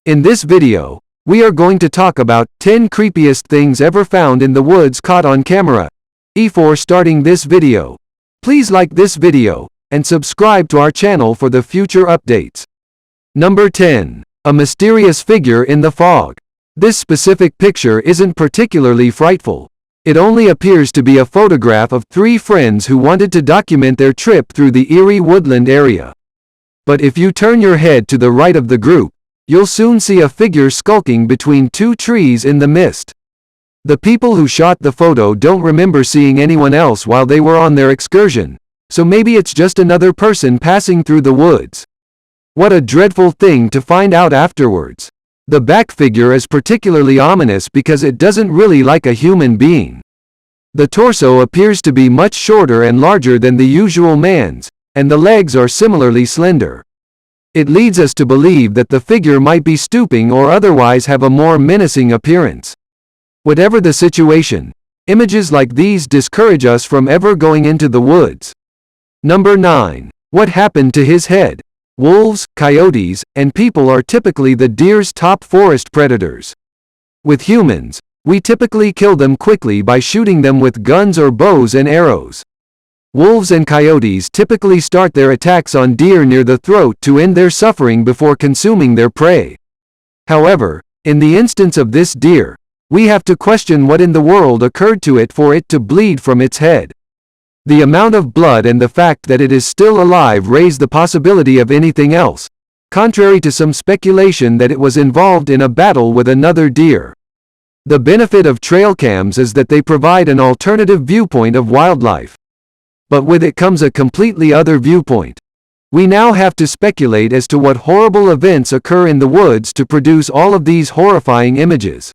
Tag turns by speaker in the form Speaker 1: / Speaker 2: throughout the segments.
Speaker 1: In this video, we are going to talk about 10 creepiest things ever found in the woods caught on camera. Before starting this video, please like this video and subscribe to our channel for the future updates. Number 10. A mysterious figure in the fog. This specific picture isn't particularly frightful. It only appears to be a photograph of three friends who wanted to document their trip through the eerie woodland area. But if you turn your head to the right of the group, you'll soon see a figure skulking between two trees in the mist. The people who shot the photo don't remember seeing anyone else while they were on their excursion, so maybe it's just another person passing through the woods. What a dreadful thing to find out afterwards. The back figure is particularly ominous because it doesn't really like a human being. The torso appears to be much shorter and larger than the usual man's, and the legs are similarly slender. It leads us to believe that the figure might be stooping or otherwise have a more menacing appearance. Whatever the situation, images like these discourage us from ever going into the woods. Number 9. What happened to his head? Wolves, coyotes, and people are typically the deer's top forest predators. With humans, we typically kill them quickly by shooting them with guns or bows and arrows. Wolves and coyotes typically start their attacks on deer near the throat to end their suffering before consuming their prey. However, in the instance of this deer, we have to question what in the world occurred to it for it to bleed from its head. The amount of blood and the fact that it is still alive raise the possibility of anything else, contrary to some speculation that it was involved in a battle with another deer. The benefit of trail cams is that they provide an alternative viewpoint of wildlife. But with it comes a completely other viewpoint. We now have to speculate as to what horrible events occur in the woods to produce all of these horrifying images.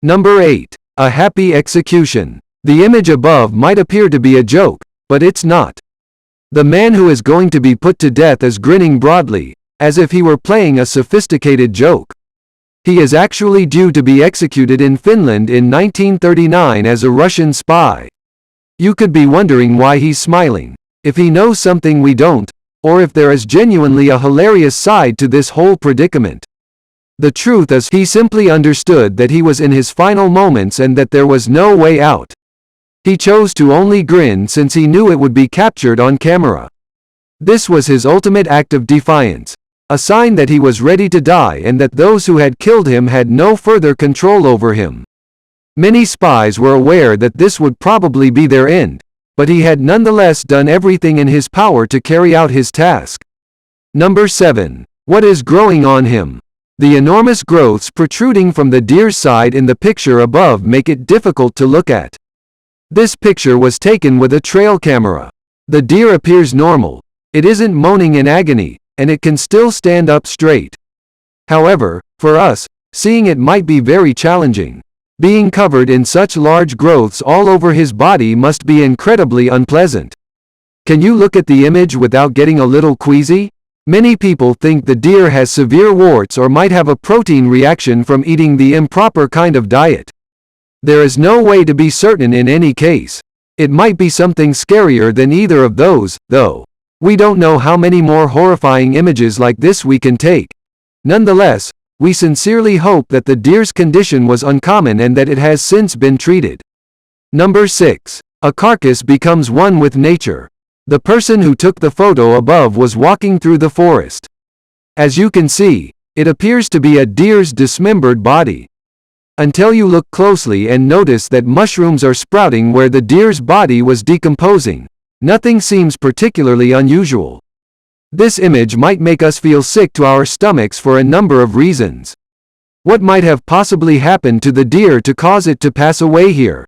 Speaker 1: Number 8. A happy execution. The image above might appear to be a joke, but it's not. The man who is going to be put to death is grinning broadly, as if he were playing a sophisticated joke. He is actually due to be executed in Finland in 1939 as a Russian spy. You could be wondering why he's smiling, if he knows something we don't, or if there is genuinely a hilarious side to this whole predicament. The truth is he simply understood that he was in his final moments and that there was no way out. He chose to only grin since he knew it would be captured on camera. This was his ultimate act of defiance, a sign that he was ready to die and that those who had killed him had no further control over him. Many spies were aware that this would probably be their end, but he had nonetheless done everything in his power to carry out his task. Number 7. What is growing on him? The enormous growths protruding from the deer's side in the picture above make it difficult to look at. This picture was taken with a trail camera. The deer appears normal. It isn't moaning in agony, and it can still stand up straight. However, for us, seeing it might be very challenging. Being covered in such large growths all over his body must be incredibly unpleasant. Can you look at the image without getting a little queasy? Many people think the deer has severe warts or might have a protein reaction from eating the improper kind of diet. There is no way to be certain in any case. It might be something scarier than either of those, though. We don't know how many more horrifying images like this we can take. Nonetheless, we sincerely hope that the deer's condition was uncommon and that it has since been treated. Number 6. A carcass becomes one with nature. The person who took the photo above was walking through the forest. As you can see, it appears to be a deer's dismembered body. Until you look closely and notice that mushrooms are sprouting where the deer's body was decomposing, nothing seems particularly unusual. This image might make us feel sick to our stomachs for a number of reasons. What might have possibly happened to the deer to cause it to pass away here?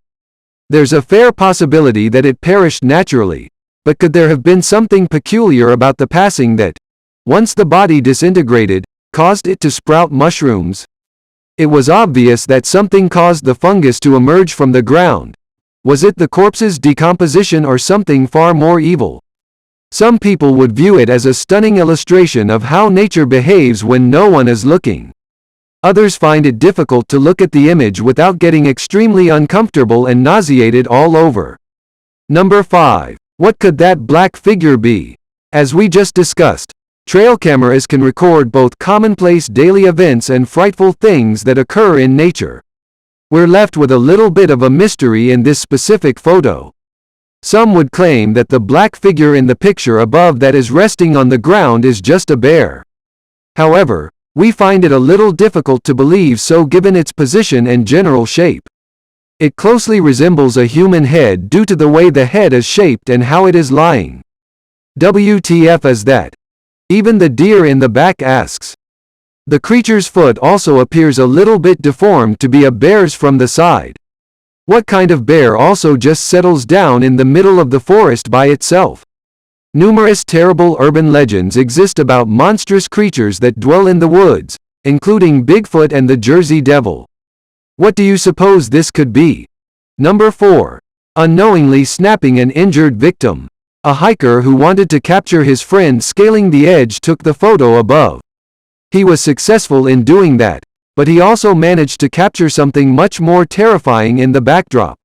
Speaker 1: There's a fair possibility that it perished naturally, but could there have been something peculiar about the passing that, once the body disintegrated, caused it to sprout mushrooms? It was obvious that something caused the fungus to emerge from the ground. Was it the corpse's decomposition or something far more evil? Some people would view it as a stunning illustration of how nature behaves when no one is looking. Others find it difficult to look at the image without getting extremely uncomfortable and nauseated all over. Number 5. What could that black figure be? As we just discussed, Trail cameras can record both commonplace daily events and frightful things that occur in nature. We're left with a little bit of a mystery in this specific photo. Some would claim that the black figure in the picture above that is resting on the ground is just a bear. However, we find it a little difficult to believe so given its position and general shape. It closely resembles a human head due to the way the head is shaped and how it is lying. WTF is that? Even the deer in the back asks. The creature's foot also appears a little bit deformed to be a bear's from the side. What kind of bear also just settles down in the middle of the forest by itself? Numerous terrible urban legends exist about monstrous creatures that dwell in the woods, including Bigfoot and the Jersey Devil. What do you suppose this could be? Number 4. Unknowingly snapping an injured victim. A hiker who wanted to capture his friend scaling the edge took the photo above. He was successful in doing that, but he also managed to capture something much more terrifying in the backdrop.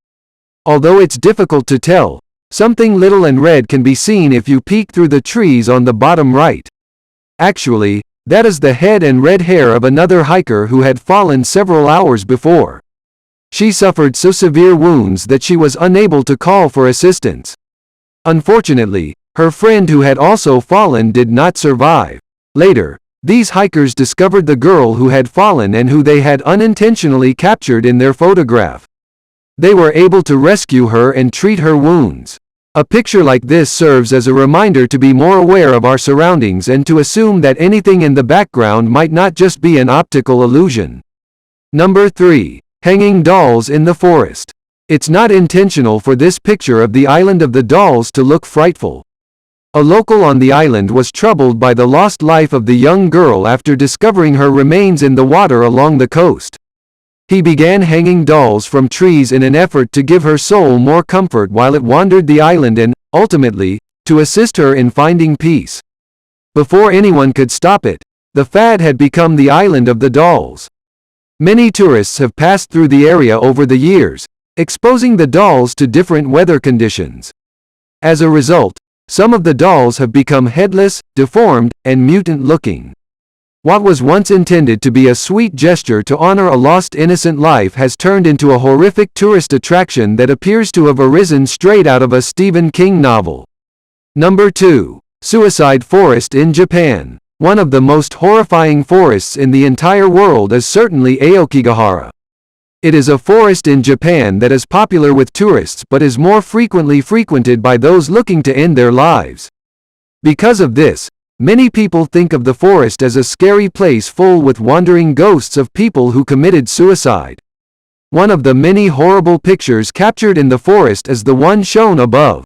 Speaker 1: Although it's difficult to tell, something little and red can be seen if you peek through the trees on the bottom right. Actually, that is the head and red hair of another hiker who had fallen several hours before. She suffered so severe wounds that she was unable to call for assistance. Unfortunately, her friend who had also fallen did not survive. Later, these hikers discovered the girl who had fallen and who they had unintentionally captured in their photograph. They were able to rescue her and treat her wounds. A picture like this serves as a reminder to be more aware of our surroundings and to assume that anything in the background might not just be an optical illusion. Number 3. Hanging dolls in the forest. It's not intentional for this picture of the island of the dolls to look frightful. A local on the island was troubled by the lost life of the young girl after discovering her remains in the water along the coast. He began hanging dolls from trees in an effort to give her soul more comfort while it wandered the island and, ultimately, to assist her in finding peace. Before anyone could stop it, the fad had become the island of the dolls. Many tourists have passed through the area over the years, exposing the dolls to different weather conditions. As a result, some of the dolls have become headless, deformed, and mutant-looking. What was once intended to be a sweet gesture to honor a lost innocent life has turned into a horrific tourist attraction that appears to have arisen straight out of a Stephen King novel. Number 2. Suicide forest in Japan. One of the most horrifying forests in the entire world is certainly Aokigahara. It is a forest in Japan that is popular with tourists but is more frequently frequented by those looking to end their lives. Because of this, many people think of the forest as a scary place full with wandering ghosts of people who committed suicide. One of the many horrible pictures captured in the forest is the one shown above.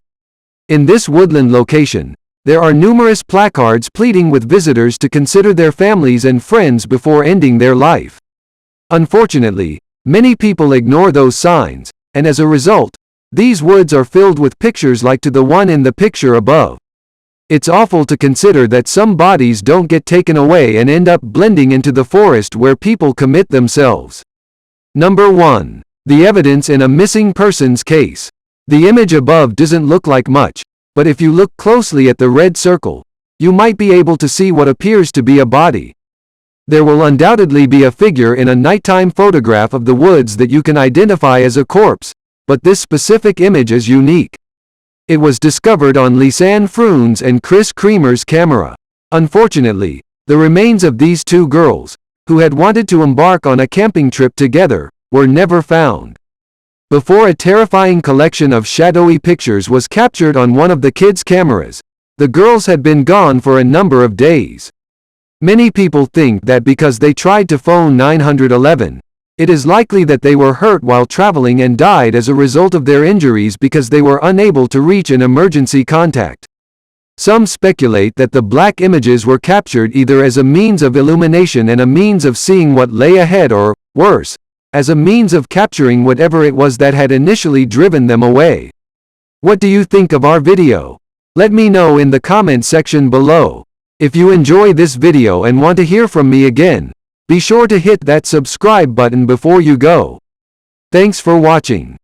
Speaker 1: In this woodland location, there are numerous placards pleading with visitors to consider their families and friends before ending their life. Unfortunately, many people ignore those signs, and as a result, these woods are filled with pictures like to the one in the picture above. It's awful to consider that some bodies don't get taken away and end up blending into the forest where people commit themselves. Number 1. The evidence in a missing persons case. The image above doesn't look like much, but if you look closely at the red circle, you might be able to see what appears to be a body. There will undoubtedly be a figure in a nighttime photograph of the woods that you can identify as a corpse, but this specific image is unique. It was discovered on Lisanne Froon's and Chris Creamer's camera. Unfortunately, the remains of these two girls, who had wanted to embark on a camping trip together, were never found. Before a terrifying collection of shadowy pictures was captured on one of the kids' cameras, the girls had been gone for a number of days. Many people think that because they tried to phone 911, it is likely that they were hurt while traveling and died as a result of their injuries because they were unable to reach an emergency contact. Some speculate that the black images were captured either as a means of illumination and a means of seeing what lay ahead or, worse, as a means of capturing whatever it was that had initially driven them away. What do you think of our video? Let me know in the comment section below. If you enjoy this video and want to hear from me again, be sure to hit that subscribe button before you go. Thanks for watching.